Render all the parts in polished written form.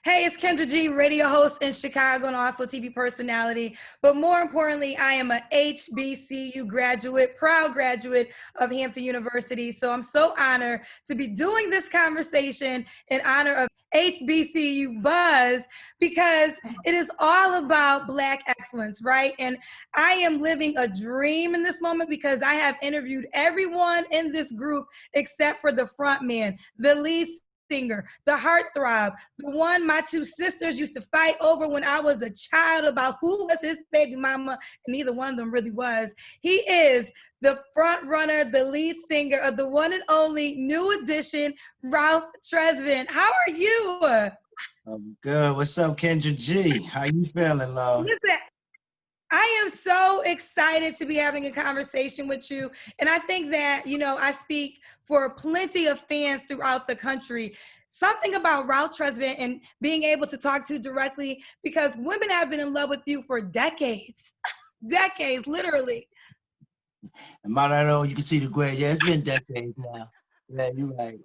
Hey, it's Kendra G, radio host in Chicago and also TV personality. But more importantly, I am a HBCU graduate, proud graduate of Hampton University. So I'm so honored to be doing this conversation in honor of HBCU Buzz because it is all about Black excellence, right? And I am living a dream in this moment because I have interviewed everyone in this group except for the front man, the lead singer, the heartthrob, the one my two sisters used to fight over when I was a child about who was his baby mama, and neither one of them really was. He is the front runner, the lead singer of the one and only New Edition, Ralph Tresvant. How are you? I'm good. What's up, Kendra G? How you feeling, love? Listen, I am so excited to be having a conversation with you. And I think that, I speak for plenty of fans throughout the country. Something about Ralph Tresvant and being able to talk to directly because women have been in love with you for decades, decades, literally. Am I not old? You can see the gray. Yeah, it's been decades now. Yeah, you're right.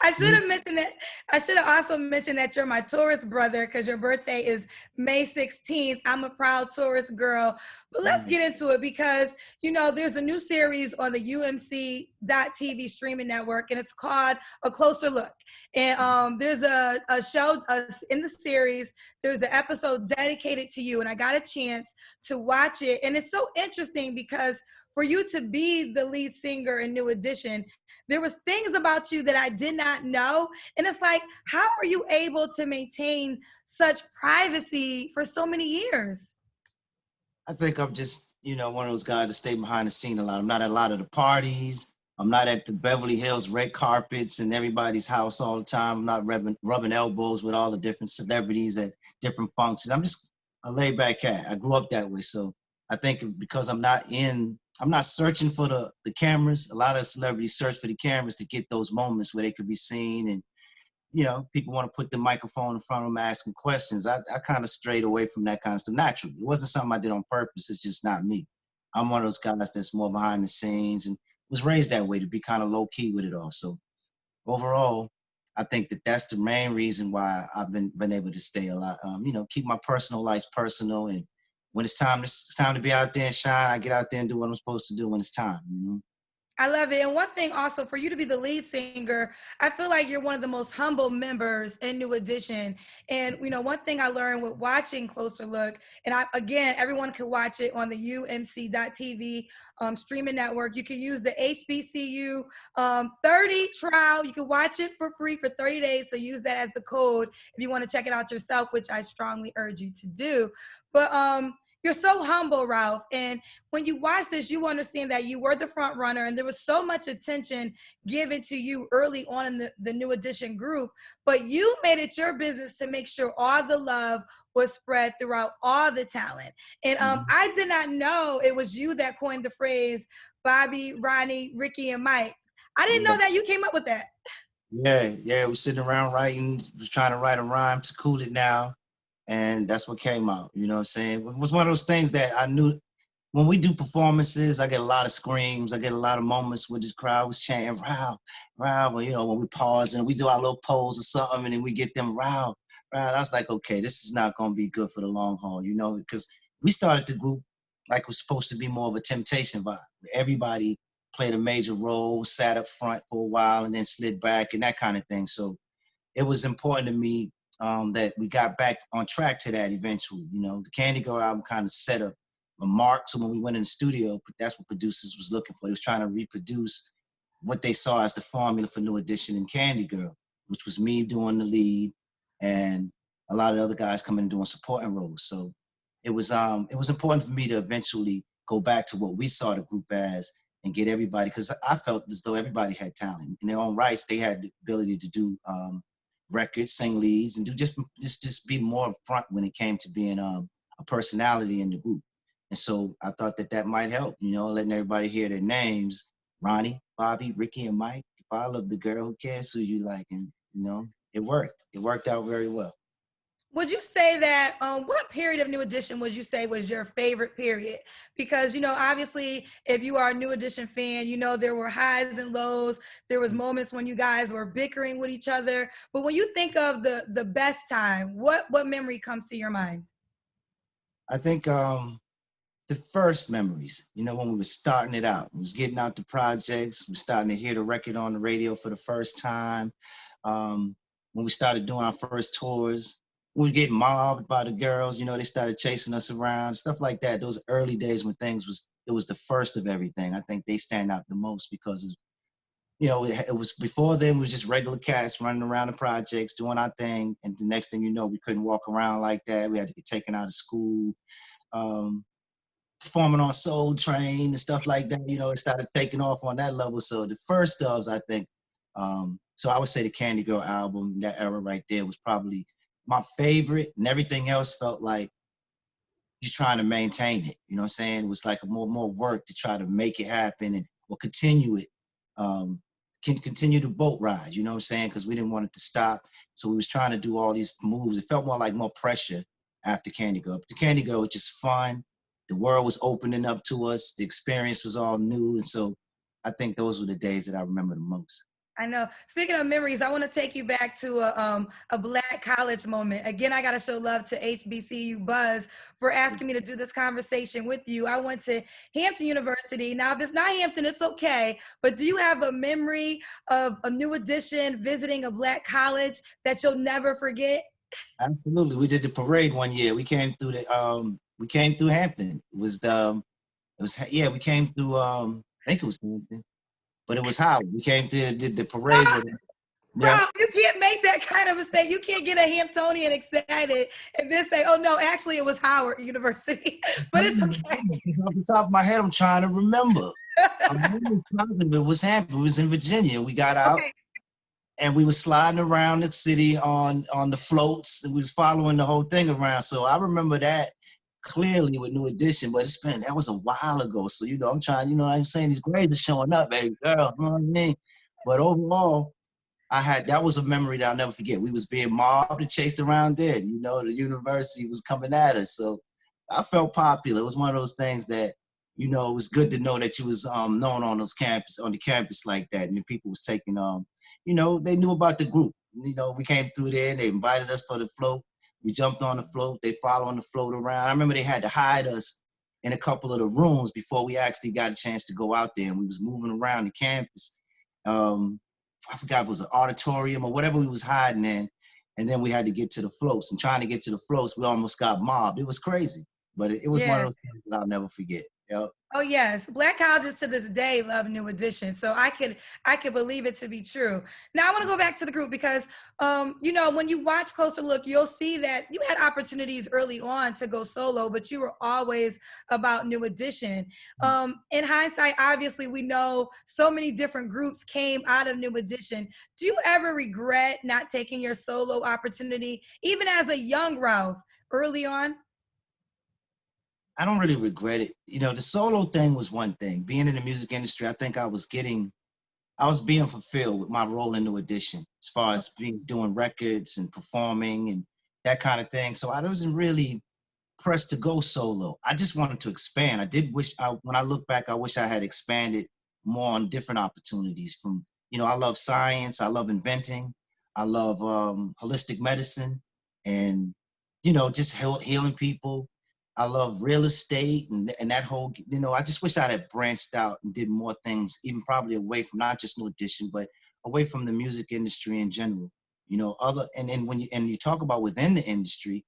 I should have mentioned that. I should have also mentioned that you're my Taurus brother because your birthday is May 16th. I'm a proud Taurus girl. But let's Right. get into it because, there's a new series on the UMC.TV streaming network and it's called A Closer Look. And there's a show in the series, there's an episode dedicated to you. And I got a chance to watch it. And it's so interesting because for you to be the lead singer in New Edition, there was things about you that I did not know. And it's like, how are you able to maintain such privacy for so many years? I think I'm just, one of those guys that stay behind the scene a lot. I'm not at a lot of the parties. I'm not at the Beverly Hills red carpets in everybody's house all the time. I'm not rubbing elbows with all the different celebrities at different functions. I'm just a laid back cat. I grew up that way. So I think because I'm not searching for the cameras. A lot of celebrities search for the cameras to get those moments where they could be seen and people want to put the microphone in front of them asking questions. I kind of strayed away from that kind of stuff naturally. It wasn't something I did on purpose. It's just not me. I'm one of those guys that's more behind the scenes and was raised that way to be kind of low key with it all. So overall, I think that that's the main reason why I've been able to stay a lot. Keep my personal life personal, and when it's time to be out there and shine, I get out there and do what I'm supposed to do when it's time. I love it. And one thing also, for you to be the lead singer, I feel like you're one of the most humble members in New Edition. And, one thing I learned with watching Closer Look, and again, everyone can watch it on the UMC.TV streaming network. You can use the HBCU 30 trial. You can watch it for free for 30 days. So use that as the code if you want to check it out yourself, which I strongly urge you to do. But you're so humble, Ralph. And when you watch this, you understand that you were the front runner and there was so much attention given to you early on in the New Edition group, but you made it your business to make sure all the love was spread throughout all the talent. And Mhm. I did not know it was you that coined the phrase Bobby, Ronnie, Ricky, and Mike. I didn't know Yeah. that you came up with that. Yeah. We're sitting around writing, was trying to write a rhyme to cool it down, and that's what came out. You know what I'm saying? It was one of those things that I knew when we do performances, I get a lot of screams. I get a lot of moments where this crowd was chanting, "Row, row." When we pause and we do our little pose or something, and then we get them row, row. I was like, okay, this is not going to be good for the long haul, because we started the group like it was supposed to be more of a Temptation vibe. Everybody played a major role, sat up front for a while, and then slid back and that kind of thing. So it was important to me that we got back on track to that eventually. The Candy Girl album kind of set up a mark. So when we went in the studio, that's what producers was looking for. They was trying to reproduce what they saw as the formula for New Edition and Candy Girl, which was me doing the lead and a lot of other guys coming and doing supporting roles. So it was important for me to eventually go back to what we saw the group as and get everybody, because I felt as though everybody had talent in their own rights. They had the ability to do records, sing leads, and do just be more upfront when it came to being a personality in the group. And so I thought that might help, letting everybody hear their names: Ronnie, Bobby, Ricky, and Mike. If I love the girl, who cares who you like? And it worked. It worked out very well. Would you say that what period of New Edition would you say was your favorite period? Because obviously, if you are a New Edition fan, there were highs and lows. There was moments when you guys were bickering with each other. But when you think of the best time, what memory comes to your mind? I think the first memories, when we were starting it out, we was getting out the projects, we starting to hear the record on the radio for the first time. Um, when we started doing our first tours, we were getting mobbed by the girls, they started chasing us around, stuff like that. Those early days when it was the first of everything. I think they stand out the most because it was before then, we was just regular cats running around the projects, doing our thing. And the next thing you know, we couldn't walk around like that. We had to get taken out of school. Um, Performing on Soul Train and stuff like that, it started taking off on that level. So the first doves, I think, so I would say the Candy Girl album, that era right there was probably my favorite, and everything else felt like you're trying to maintain it. You know what I'm saying? It was like a more work to try to make it happen and or continue it. Um, can continue the boat ride, you know what I'm saying? Because we didn't want it to stop. So we was trying to do all these moves. It felt more like more pressure after Candy Girl. But the Candy Girl was just fun. The world was opening up to us. The experience was all new. And so I think those were the days that I remember the most. I know. Speaking of memories, I want to take you back to a Black college moment. Again, I got to show love to HBCU Buzz for asking me to do this conversation with you. I went to Hampton University. Now, if it's not Hampton, it's okay. But do you have a memory of a New Edition visiting a Black college that you'll never forget? Absolutely. We did the parade one year. We came through Hampton. Yeah, we came through I think it was Hampton, but it was Howard. We came through, did the parade with him. Bro, Yeah. you can't make that kind of mistake. You can't get a Hamptonian excited and then say, "Oh no, actually it was Howard University." But it's okay. Off the top of my head, I'm trying to remember. I'm almost positive it was Hampton. It was in Virginia. We got out Okay. and we were sliding around the city on the floats, and we was following the whole thing around. So I remember that clearly with New Edition, but that was a while ago. So I'm trying, what I'm saying, these grades are showing up, baby girl. You know what I mean? But overall, that was a memory that I'll never forget. We was being mobbed and chased around there. The university was coming at us. So I felt popular. It was one of those things that, it was good to know that you was known on the campus like that. And the people was taking they knew about the group. We came through there, they invited us for the float. We jumped on the float, they followed the float around. I remember they had to hide us in a couple of the rooms before we actually got a chance to go out there, and we was moving around the campus. Um, I forgot if it was an auditorium or whatever we was hiding in. And then we had to get to the floats. And trying to get to the floats, we almost got mobbed. It was crazy. But it was one of Yeah. those things that I'll never forget. Yep. Oh yes, Black colleges to this day love New Edition, so I could believe it to be true. Now I want to go back to the group because when you watch Closer Look, you'll see that you had opportunities early on to go solo, but you were always about New Edition. In hindsight, obviously we know so many different groups came out of New Edition. Do you ever regret not taking your solo opportunity, even as a young Ralph, early on? I don't really regret it. The solo thing was one thing. Being in the music industry, I think I was being fulfilled with my role in New Edition as far as doing records and performing and that kind of thing. So I wasn't really pressed to go solo. I just wanted to expand. I did wish when I look back, I wish I had expanded more on different opportunities I love science. I love inventing. I love holistic medicine and, just healing people. I love real estate and that whole, I just wish I'd have branched out and did more things, even probably away from not just New Edition, but away from the music industry in general. And then when you talk about within the industry,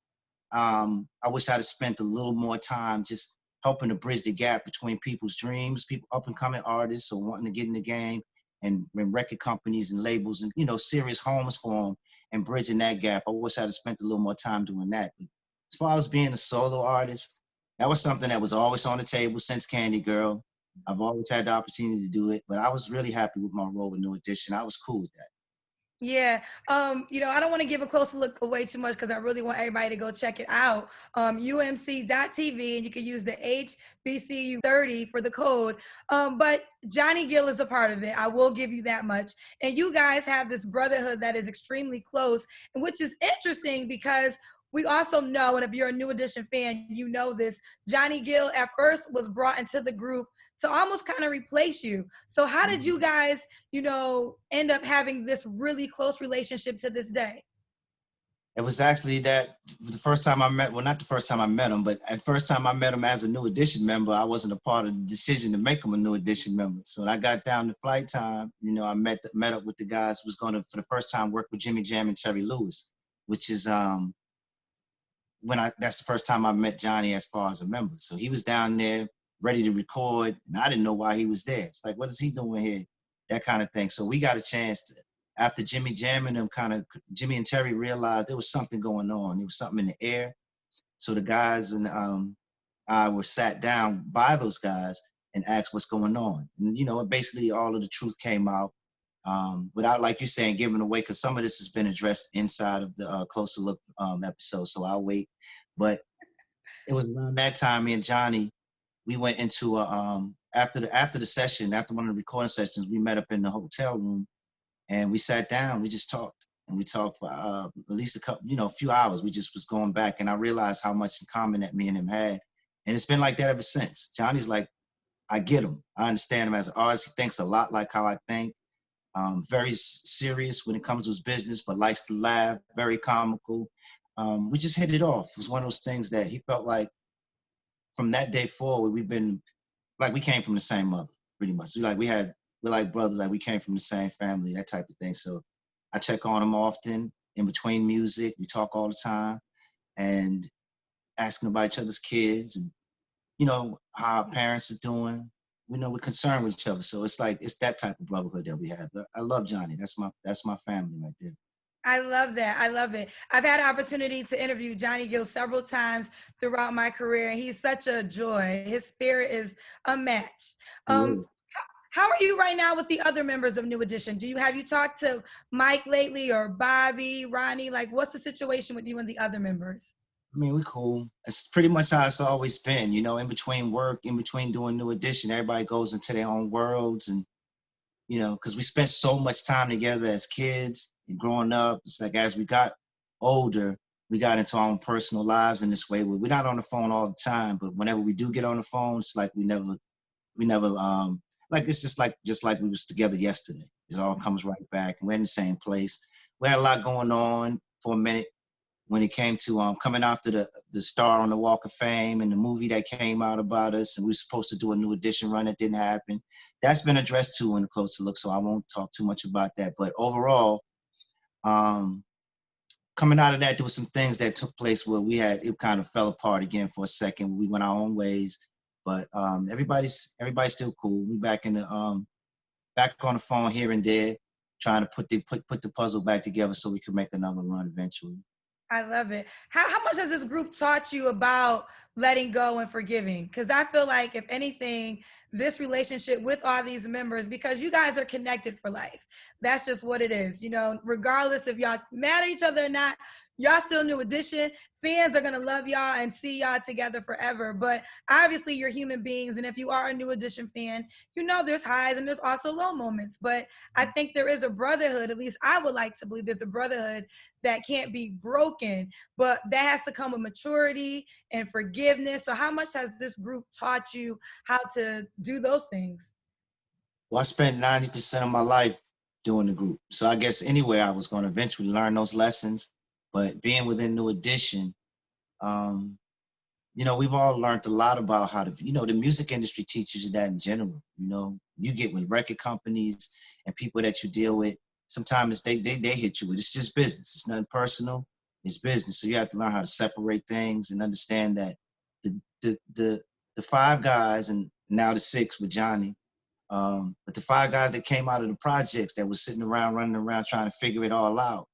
I wish I'd have spent a little more time just helping to bridge the gap between people's dreams, people up and coming artists or wanting to get in the game, and record companies and labels and serious homes for them and bridging that gap. I wish I'd have spent a little more time doing that. But as far as being a solo artist, that was something that was always on the table since Candy Girl. I've always had the opportunity to do it, but I was really happy with my role with New Edition. I was cool with that. Yeah. I don't want to give a closer look away too much because I really want everybody to go check it out. UMC.TV, and you can use the HBCU 30 for the code. But Johnny Gill is a part of it. I will give you that much. And you guys have this brotherhood that is extremely close, and which is interesting because we also know, and if you're a New Edition fan, you know this, Johnny Gill at first was brought into the group to almost kind of replace you. So how did you guys, end up having this really close relationship to this day? It was actually that the first time I met, well, not the first time I met him, but at first time I met him as a New Edition member, I wasn't a part of the decision to make him a New Edition member. So when I got down to flight time, I met up with the guys who was going to, for the first time, work with Jimmy Jam and Terry Lewis, which is that's the first time I met Johnny as far as a member. So he was down there ready to record, and I didn't know why he was there. It's like, what is he doing here? That kind of thing. So we got a chance to, after Jimmy Jam and them Jimmy and Terry realized there was something going on. There was something in the air. So the guys and I were sat down by those guys and asked what's going on. And, basically all of the truth came out without, like you're saying, giving away, because some of this has been addressed inside of the Closer Look episode. So I'll wait. But it was around that time, me and Johnny, we went into after the session, after one of the recording sessions, we met up in the hotel room and we sat down. We just talked, and we talked for at least a few hours. We just was going back, and I realized how much in common that me and him had, and it's been like that ever since. Johnny's like, I get him. I understand him as an artist. He thinks a lot like how I think. Very serious when it comes to his business, but likes to laugh. Very comical. We just hit it off. It was one of those things that he felt like from that day forward, we've been like we came from the same mother, pretty much. We're like brothers, like we came from the same family, that type of thing. So I check on him often in between music. We talk all the time and asking about each other's kids and, how our parents are doing. We're concerned with each other. So it's like, it's that type of brotherhood that we have. But I love Johnny. That's my family right there. I love that. I love it. I've had an opportunity to interview Johnny Gill several times throughout my career, and he's such a joy. His spirit is unmatched. Um, how are you right now with the other members of New Edition? Have you talked to Mike lately, or Bobby, Ronnie? Like, what's the situation with you and the other members? I mean, we cool. It's pretty much how it's always been, in between work, in between doing New Edition, everybody goes into their own worlds. And, because we spent so much time together as kids and growing up. It's like as we got older, we got into our own personal lives in this way. We're not on the phone all the time, but whenever we do get on the phone, it's like we never like it's just like we was together yesterday. It all comes right back, and we're in the same place. We had a lot going on for a minute when it came to coming after the star on the Walk of Fame and the movie that came out about us, and we were supposed to do a New Edition run that didn't happen. That's been addressed too in a closer look, so I won't talk too much about that. But overall, coming out of that, there was some things that took place where it kind of fell apart again for a second. We went our own ways, but everybody's still cool. We back back on the phone here and there, trying to put the puzzle back together so we could make another run eventually. I love it. How much has this group taught you about letting go and forgiving? Because I feel like, if anything, this relationship with all these members, because you guys are connected for life. That's just what it is. Regardless if y'all mad at each other or not, y'all still New Edition. Fans are going to love y'all and see y'all together forever. But obviously, you're human beings. And if you are a New Edition fan, there's highs and there's also low moments. But I think there is a brotherhood, at least I would like to believe there's a brotherhood that can't be broken. But that has to come with maturity and forgiveness. So how much has this group taught you how to do those things? Well, I spent 90% of my life doing the group. So I guess anywhere I was going to eventually learn those lessons. But being within New Edition, um, we've all learned a lot about how to, the music industry teaches you that in general. You get with record companies and people that you deal with. Sometimes they hit you with, it's just business. It's nothing personal. It's business. So you have to learn how to separate things and understand that the five guys, and now the six with Johnny, but the five guys that came out of the projects that was sitting around, running around, trying to figure it all out,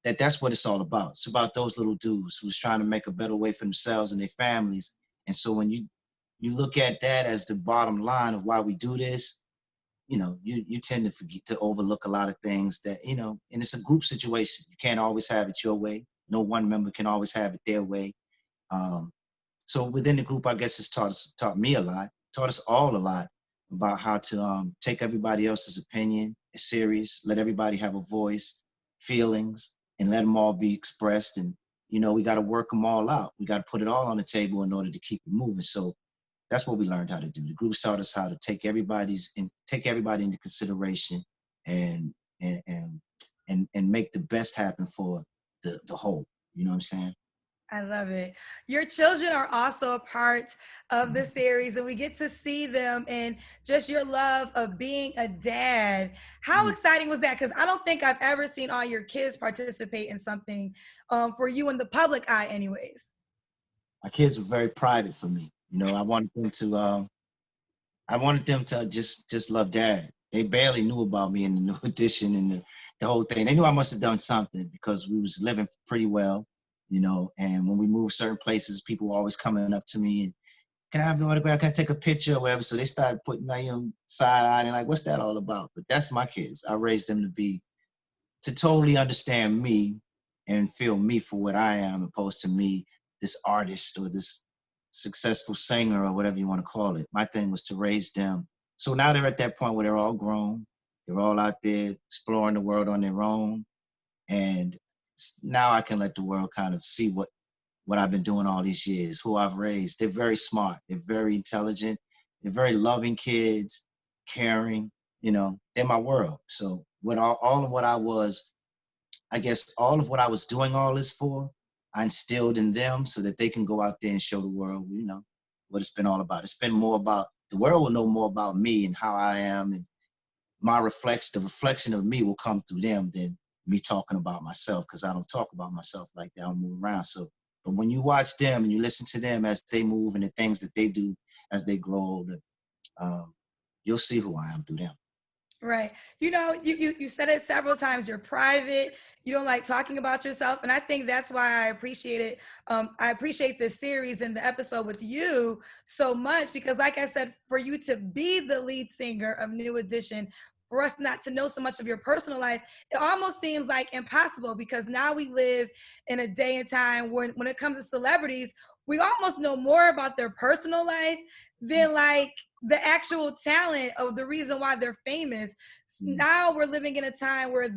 that's what it's all about. It's about those little dudes who's trying to make a better way for themselves and their families. And so when you look at that as the bottom line of why we do this, you tend to forget to overlook a lot of things that, and it's a group situation. You can't always have it your way. No one member can always have it their way. So within the group, I guess it's taught me a lot, taught us all a lot about how to take everybody else's opinion serious, let everybody have a voice, feelings, and let them all be expressed. And, we got to work them all out. We got to put it all on the table in order to keep it moving. So that's what we learned how to do. The group taught us how to take everybody into consideration and and and and make the best happen for the whole. You know what I'm saying? I love it. Your children are also a part of the series, and we get to see them and just your love of being a dad. How exciting was that? Because I don't think I've ever seen all your kids participate in something for you in the public eye, anyways. My kids were very private for me. I wanted them to just love dad. They barely knew about me in the new edition and the whole thing. They knew I must have done something because we was living pretty well, and when we moved certain places, people were always coming up to me and, can I have your autograph? Can I take a picture or whatever? So they started putting like, side eye and like, what's that all about? But that's my kids. I raised them to totally understand me and feel me for what I am, opposed to me, this artist or this successful singer or whatever you want to call it. My thing was to raise them. So now they're at that point where they're all grown. They're all out there exploring the world on their own. And now I can let the world kind of see what I've been doing all these years, who I've raised. They're very smart. They're very intelligent. They're very loving kids, caring. They're my world. So what all of what I was, I guess all of what I was doing all this for, I instilled in them so that they can go out there and show the world, what it's been all about. It's been more about, the world will know more about me and how I am, and the reflection of me will come through them than me talking about myself, because I don't talk about myself like that. I don't move around. So, but when you watch them and you listen to them as they move and the things that they do as they grow older, um, you'll see who I am through them. Right. You said it several times. You're private. You don't like talking about yourself, and I think that's why I appreciate it. I appreciate this series and the episode with you so much because, like I said, for you to be the lead singer of New Edition, for us not to know so much of your personal life, it almost seems like impossible because now we live in a day and time when it comes to celebrities, we almost know more about their personal life than like the actual talent of the reason why they're famous. Now we're living in a time where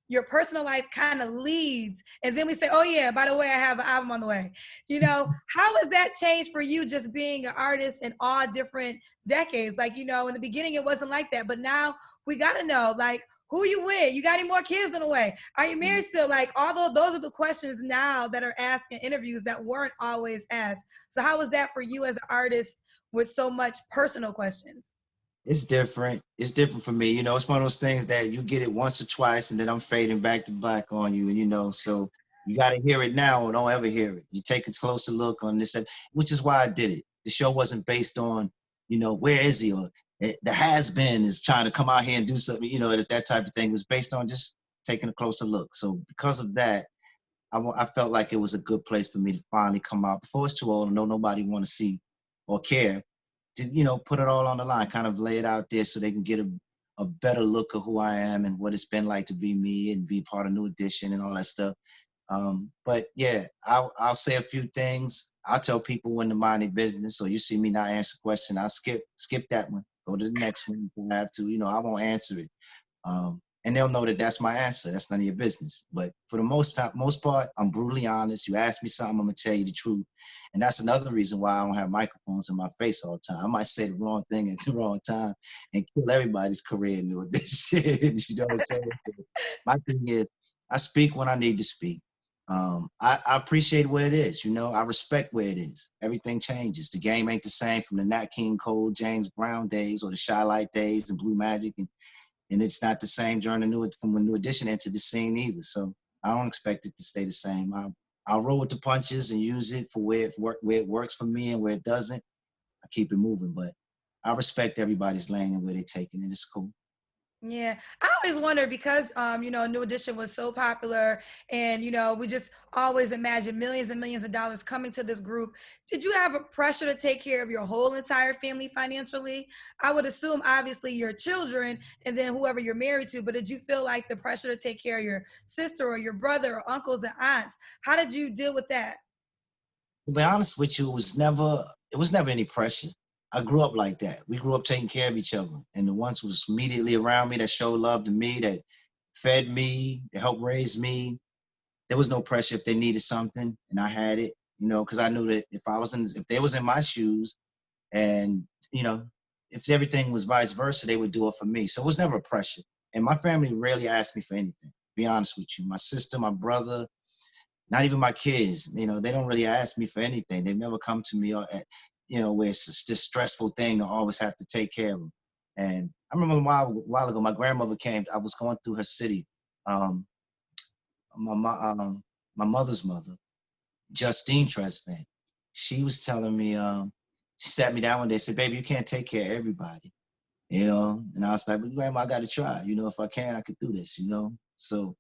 your personal life kind of leads, and then we say, oh yeah, by the way, I have an album on the way. How has that changed for you, just being an artist in all different decades? Like, in the beginning it wasn't like that, but now we got to know, like, who you with? You got any more kids on the way? Are you married still? Like, although those are the questions now that are asked in interviews that weren't always asked. So how was that for you as an artist with so much personal questions? It's different. It's different for me. It's one of those things that you get it once or twice and then I'm fading back to black on you. And, so you got to hear it now or don't ever hear it. You take a closer look on this, which is why I did it. The show wasn't based on, where is he? Or the has-been is trying to come out here and do something, that type of thing. It was based on just taking a closer look. So because of that, I felt like it was a good place for me to finally come out before it's too old and nobody want to see or care to, put it all on the line, kind of lay it out there so they can get a better look of who I am and what it's been like to be me and be part of New Edition and all that stuff. But yeah, I'll say a few things. I'll tell people when to mind their business. So you see me not answer a question, I'll skip that one, go to the next one if I have to. I won't answer it. And they'll know that that's my answer. That's none of your business. But for the most part, I'm brutally honest. You ask me something, I'm gonna tell you the truth. And that's another reason why I don't have microphones in my face all the time. I might say the wrong thing at the wrong time and kill everybody's career doing this shit. You know what I'm saying? So my thing is, I speak when I need to speak. I appreciate where it is. I respect where it is. Everything changes. The game ain't the same from the Nat King Cole, James Brown days or the Shy Light days and Blue Magic and it's not the same during from when New Edition entered the scene either. So I don't expect it to stay the same. I'll roll with the punches and use it for where it works for me, and where it doesn't, I keep it moving. But I respect everybody's lane and where they're taking it. It's cool. Yeah, I always wonder because New Edition was so popular, and we just always imagine millions and millions of dollars coming to this group. Did you have a pressure to take care of your whole entire family financially? I would assume obviously your children and then whoever you're married to, but did you feel like the pressure to take care of your sister or your brother or uncles and aunts? How did you deal with that? To be honest with you, it was never any pressure. I grew up like that. We grew up taking care of each other. And the ones who was immediately around me that showed love to me, that fed me, that helped raise me, there was no pressure if they needed something and I had it, you know, because I knew that if they was in my shoes and, you know, if everything was vice versa, they would do it for me. So it was never a pressure. And my family rarely asked me for anything, be honest with you. My sister, my brother, not even my kids, you know, they don't really ask me for anything. They've never come to me, you know, where it's this stressful thing to always have to take care of them. And I remember a while ago, my grandmother came. I was going through her city. Um, my mother's mother, Justine Tresvant, she was telling me, she sat me down one day, said, "Baby, you can't take care of everybody, you know." And I was like, "But Grandma, I got to try. You know, if I can, I could do this, you know." So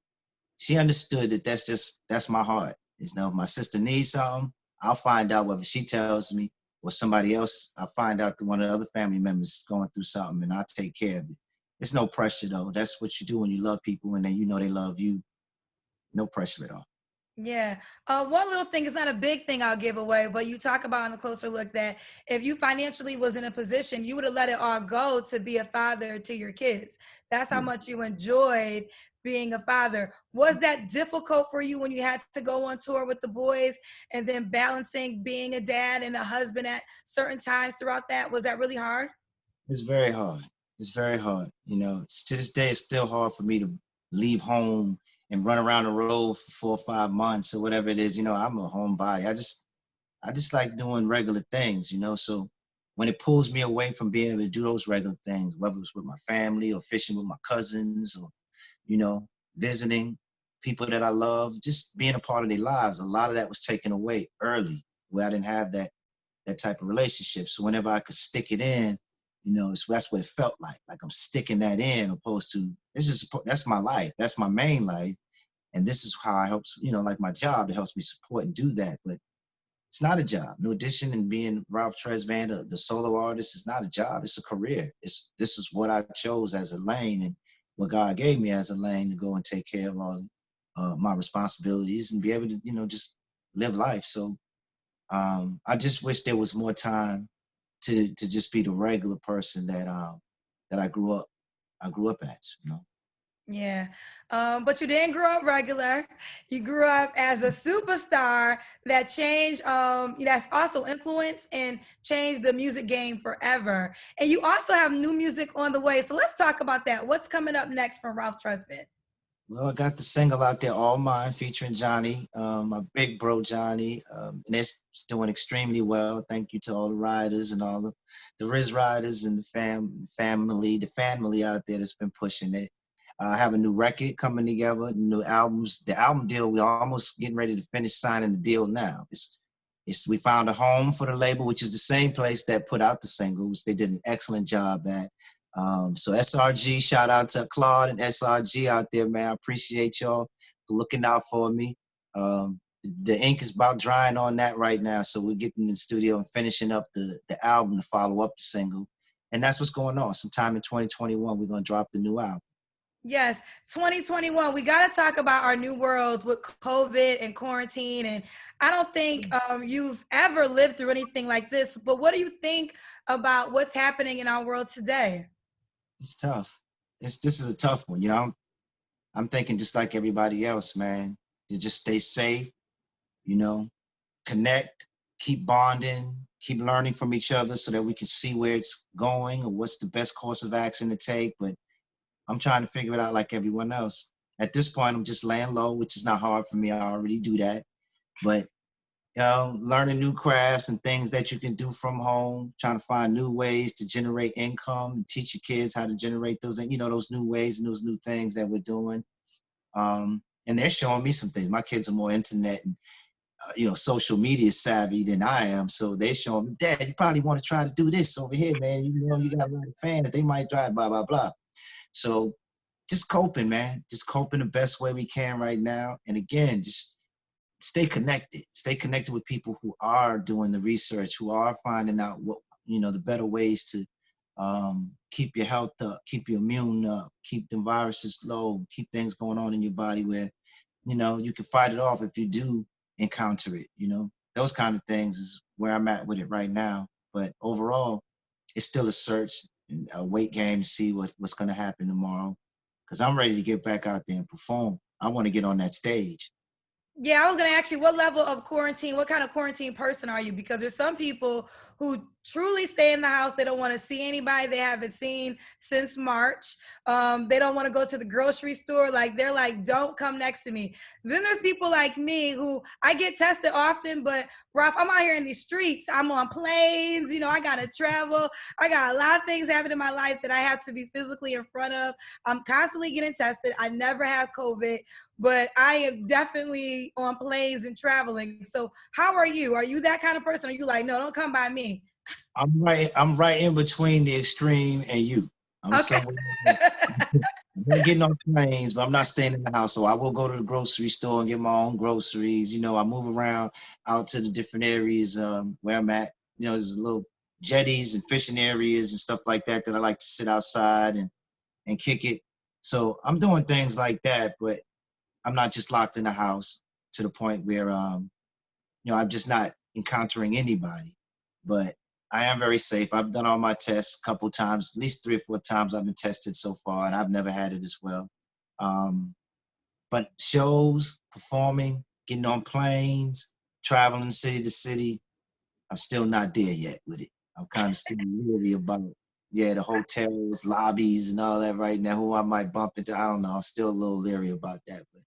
she understood that that's my heart. Is, you know, if my sister needs something, I'll find out whether she tells me or somebody else. I'll find out that one of the other family members is going through something, and I'll take care of it. It's no pressure though. That's what you do when you love people, and then you know they love you. No pressure at all. Yeah. One little thing, it's not a big thing I'll give away, but you talk about in a closer look that if you financially was in a position, you would have let it all go to be a father to your kids. That's how Yeah. much you enjoyed being a father. Was that difficult for you when you had to go on tour with the boys and then balancing being a dad and a husband at certain times throughout that? Was that really hard? It's very hard. It's very hard. You know, to this day, it's still hard for me to leave home and run around the road for 4 or 5 months or whatever it is. You know, I'm a homebody. I just like doing regular things, you know. So when it pulls me away from being able to do those regular things, whether it's with my family or fishing with my cousins or, you know, visiting people that I love, just being a part of their lives, a lot of that was taken away early where I didn't have that type of relationship. So whenever I could stick it in, you know, that's what it felt like I'm sticking that in, opposed to that's my life, that's my main life, and this is how I help, you know, like my job that helps me support and do that. But it's not a job. No addition, and being Ralph Tresvant, the solo artist, is not a job. It's a career. This is what I chose as a lane, and what God gave me as a lane to go and take care of all my responsibilities and be able to, you know, just live life. So I just wish there was more time to just be the regular person that I grew up as, you know. Yeah. But you didn't grow up regular. You grew up as a superstar that changed, that's also influenced and changed the music game forever. And you also have new music on the way. So let's talk about that. What's coming up next from Ralph Tresvant? Well, I got the single out there, All Mine, featuring Johnny, my big bro Johnny, and it's doing extremely well. Thank you to all the riders and all the Riz riders and the family out there that's been pushing it. I have a new record coming together, new albums. The album deal, we're almost getting ready to finish signing the deal now. We found a home for the label, which is the same place that put out the single, which they did an excellent job at. So SRG, shout out to Claude and SRG out there, man. I appreciate y'all for looking out for me. The ink is about drying on that right now, so we're getting in the studio and finishing up the album to follow up the single, and that's what's going on. Sometime in 2021, we're gonna drop the new album. Yes, 2021. We got to talk about our new world with COVID and quarantine. And I don't think you've ever lived through anything like this. But what do you think about what's happening in our world today? It's tough. This is a tough one. You know, I'm thinking just like everybody else, man. To just stay safe. You know, connect, keep bonding, keep learning from each other so that we can see where it's going or what's the best course of action to take. But I'm trying to figure it out like everyone else. At this point, I'm just laying low, which is not hard for me. I already do that. But learning new crafts and things that you can do from home, trying to find new ways to generate income, teach your kids how to generate those, you know, those new ways and those new things that we're doing. And they're showing me some things. My kids are more internet and you know, social media savvy than I am. So they showing me, Dad, you probably want to try to do this over here, man. You know, you got a lot of fans. They might try, blah, blah, blah. So just coping, man. Just coping the best way we can right now. And again, just stay connected. Stay connected with people who are doing the research, who are finding out what, you know, the better ways to keep your health up, keep your immune up, keep the viruses low, keep things going on in your body where, you know, you can fight it off if you do encounter it, you know. Those kind of things is where I'm at with it right now. But overall, it's still a search and a wait game to see what's going to happen tomorrow. Because I'm ready to get back out there and perform. I want to get on that stage. Yeah, I was gonna ask you what level of quarantine, what kind of quarantine person are you? Because there's some people who truly stay in the house. They don't want to see anybody they haven't seen since March. They don't want to go to the grocery store. Like they're like, don't come next to me. Then there's people like me who I get tested often, but Ralph, I'm out here in these streets. I'm on planes. You know, I gotta travel. I got a lot of things happening in my life that I have to be physically in front of. I'm constantly getting tested. I never have COVID, but I am definitely on planes and traveling. So how are you? Are you that kind of person? Are you like, no, don't come by me? I'm right in between the extreme and you. I'm Okay. somewhere. I'm not getting on planes, but I'm not staying in the house. So I will go to the grocery store and get my own groceries. You know, I move around out to the different areas where I'm at. You know, there's little jetties and fishing areas and stuff like that that I like to sit outside and kick it. So I'm doing things like that, but I'm not just locked in the house to the point where I'm just not encountering anybody. But I am very safe. I've done all my tests a couple times, at least 3 or 4 times I've been tested so far, and I've never had it as well. Um, but shows, performing, getting on planes, traveling city to city, I'm still not there yet with it. I'm kind of still leery about, yeah, the hotels, lobbies, and all that right now. Who I might bump into, I don't know. I'm still a little leery about that. But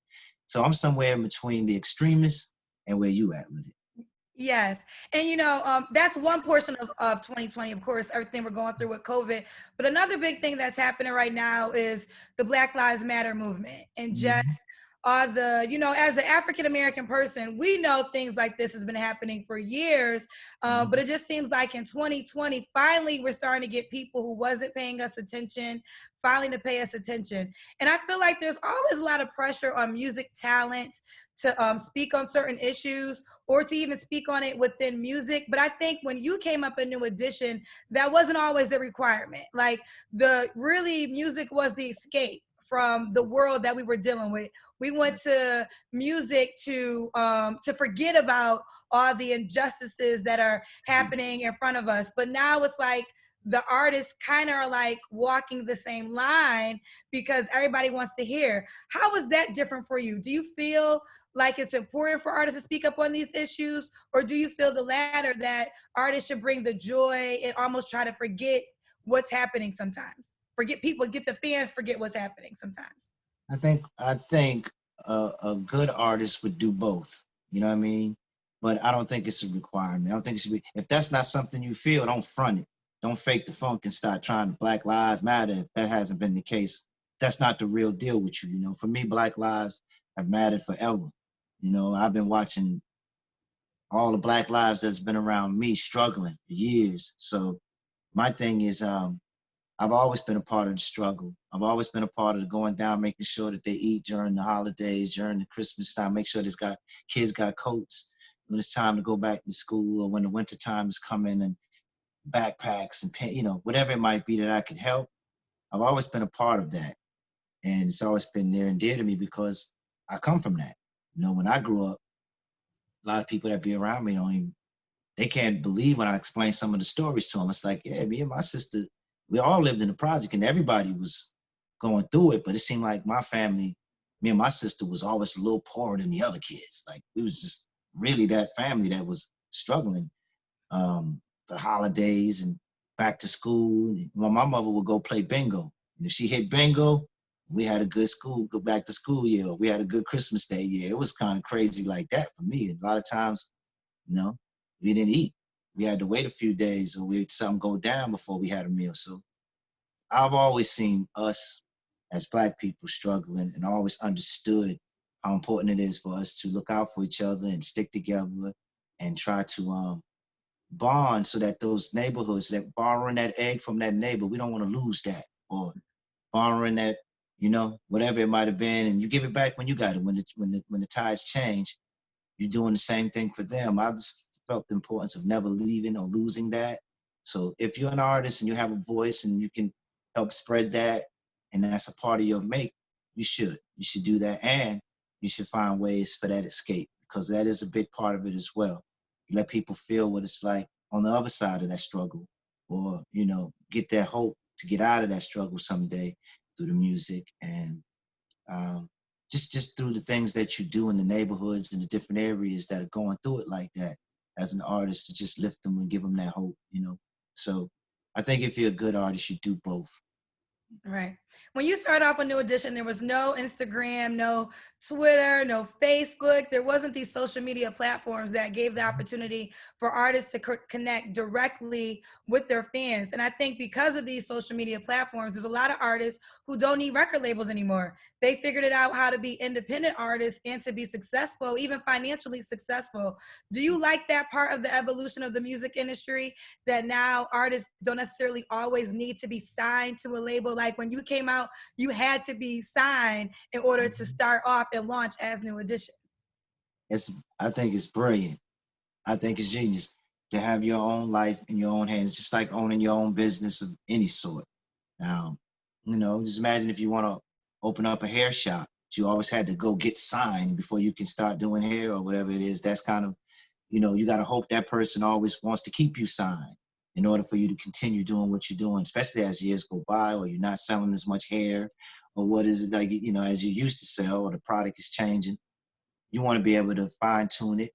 so I'm somewhere in between the extremists and where you at with it. Yes. And that's one portion of 2020, of course, everything we're going through with COVID. But another big thing that's happening right now is the Black Lives Matter movement and just Mhm. as an African American person, we know things like this has been happening for years. But Mhm. it just seems like in 2020, finally, we're starting to get people who wasn't paying us attention, finally to pay us attention. And I feel like there's always a lot of pressure on music talent to speak on certain issues or to even speak on it within music. But I think when you came up in New Edition, that wasn't always a requirement. Like the really music was the escape from the world that we were dealing with. We went to music to forget about all the injustices that are happening in front of us. But now it's like the artists kind of are like walking the same line because everybody wants to hear. How is that different for you? Do you feel like it's important for artists to speak up on these issues, or do you feel the latter, that artists should bring the joy and almost try to forget what's happening sometimes, forget people, get the fans forget what's happening sometimes? I think a good artist would do both. You know what I mean? But I don't think it's a requirement. I don't think it should be. If that's not something you feel, don't front it. Don't fake the funk and start trying to Black Lives Matter if that hasn't been the case. That's not the real deal with you. You know, for me, Black lives have mattered forever. You know, I've been watching all the Black lives that's been around me struggling for years. So my thing is, I've always been a part of the struggle. I've always been a part of the going down, making sure that they eat during the holidays, during the Christmas time, make sure kids got coats when it's time to go back to school, or when the winter time is coming, and backpacks and whatever it might be that I could help. I've always been a part of that. And it's always been near and dear to me because I come from that. You know, when I grew up, a lot of people that be around me don't even they can't believe when I explain some of the stories to them. It's like, yeah, me and my sister, we all lived in the project and everybody was going through it. But it seemed like my family, me and my sister was always a little poorer than the other kids. Like we was just really that family that was struggling for holidays and back to school. Well, my mother would go play bingo. And if she hit bingo, we had a good go back to school year. We had a good Christmas Day year. It was kind of crazy like that for me. A lot of times no, we didn't eat. We had to wait a few days or we something go down before we had a meal. So I've always seen us as Black people struggling and always understood how important it is for us to look out for each other and stick together and try to bond so that those neighborhoods that borrowing that egg from that neighbor, we don't want to lose that, or borrowing that, whatever it might have been, and you give it back when you got it, when the tides change, you're doing the same thing for them. I just felt the importance of never leaving or losing that. So if you're an artist and you have a voice and you can help spread that, and that's a part of your make, you should. You should do that, and you should find ways for that escape because that is a big part of it as well. You let people feel what it's like on the other side of that struggle, or get that hope to get out of that struggle someday through the music. And um, just through the things that you do in the neighborhoods and the different areas that are going through it like that, as an artist, to just lift them and give them that hope, you know. So I think if you're a good artist, you do both. Right. When you started off with New Edition, there was no Instagram, no Twitter, no Facebook. There wasn't these social media platforms that gave the opportunity for artists to connect directly with their fans. And I think because of these social media platforms, there's a lot of artists who don't need record labels anymore. They figured it out how to be independent artists and to be successful, even financially successful. Do you like that part of the evolution of the music industry, that now artists don't necessarily always need to be signed to a label? Like when you came out, you had to be signed in order to start off and launch as New Edition. I think it's brilliant. I think it's genius to have your own life in your own hands, just like owning your own business of any sort. Now, you know, just imagine if you want to open up a hair shop, you always had to go get signed before you can start doing hair or whatever it is. That's kind of, you know, you got to hope that person always wants to keep you signed in order for you to continue doing what you're doing, especially as years go by, or you're not selling as much hair, or what is it like, you know, as you used to sell, or the product is changing. You want to be able to fine tune it,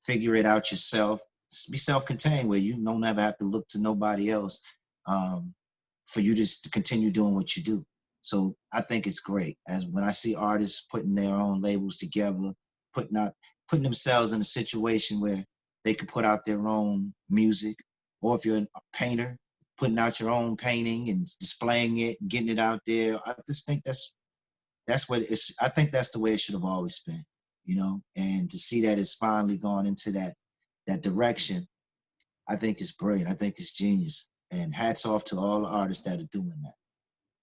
figure it out yourself, be self-contained where you don't ever have to look to nobody else, um, for you just to continue doing what you do. So I think it's great. As when I see artists putting their own labels together, putting out, putting themselves in a situation where they can put out their own music, or if you're a painter, putting out your own painting and displaying it and getting it out there. I just think that's what it's. I think that's the way it should have always been, you know. And to see that it's finally gone into that direction, I think it's brilliant. I think it's genius. And hats off to all the artists that are doing that.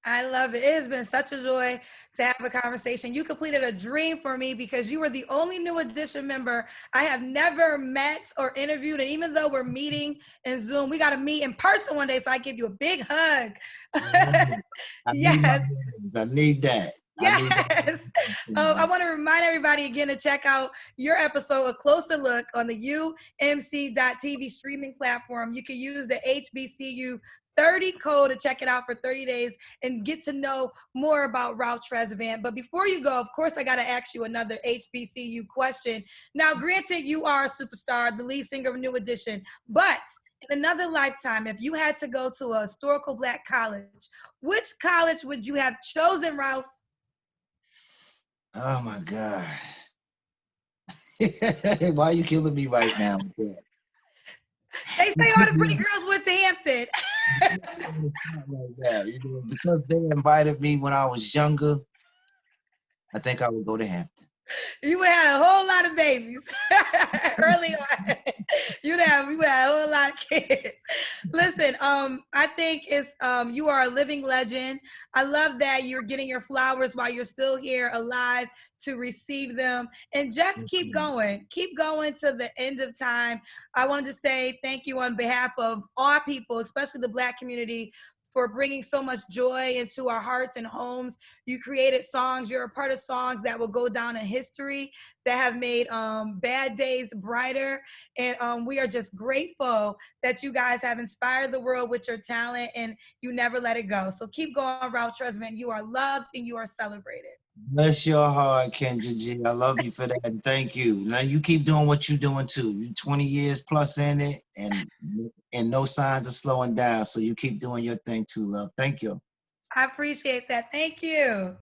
I love it. It has been such a joy to have a conversation. You completed a dream for me because you were the only New Edition member I have never met or interviewed. And even though we're meeting in Zoom, we got to meet in person one day. So I give you a big hug. I need my Yes. I need that. I need Yes. I want to remind everybody again to check out your episode, A Closer Look, on the UMC.TV streaming platform. You can use the HBCU 30 code to check it out for 30 days and get to know more about Ralph Tresvant. But before you go, of course, I got to ask you another HBCU question. Now, granted, you are a superstar, the lead singer of New Edition, but in another lifetime, if you had to go to a historical Black college, which college would you have chosen, Ralph? Oh my God. Why are you killing me right now? You They say all put the me pretty girls went to Hampton. on the spot like that, you know, because they invited me when I was younger, I think I would go to Hampton. You would have a whole lot of babies early on. You would have a whole lot of kids. Listen, I think it's you are a living legend. I love that you're getting your flowers while you're still here alive to receive them. And just keep going. Keep going to the end of time. I wanted to say thank you on behalf of all people, especially the Black community, for bringing so much joy into our hearts and homes. You created songs. You're a part of songs that will go down in history, that have made bad days brighter. And we are just grateful that you guys have inspired the world with your talent, and you never let it go. So keep going, Ralph Tresvant. You are loved and you are celebrated. Bless your heart, Kendra G. I love you for that, and thank you. Now you keep doing what you're doing too. You 20 years plus in it, and no signs of slowing down. So you keep doing your thing too, love. Thank you. I appreciate that. Thank you.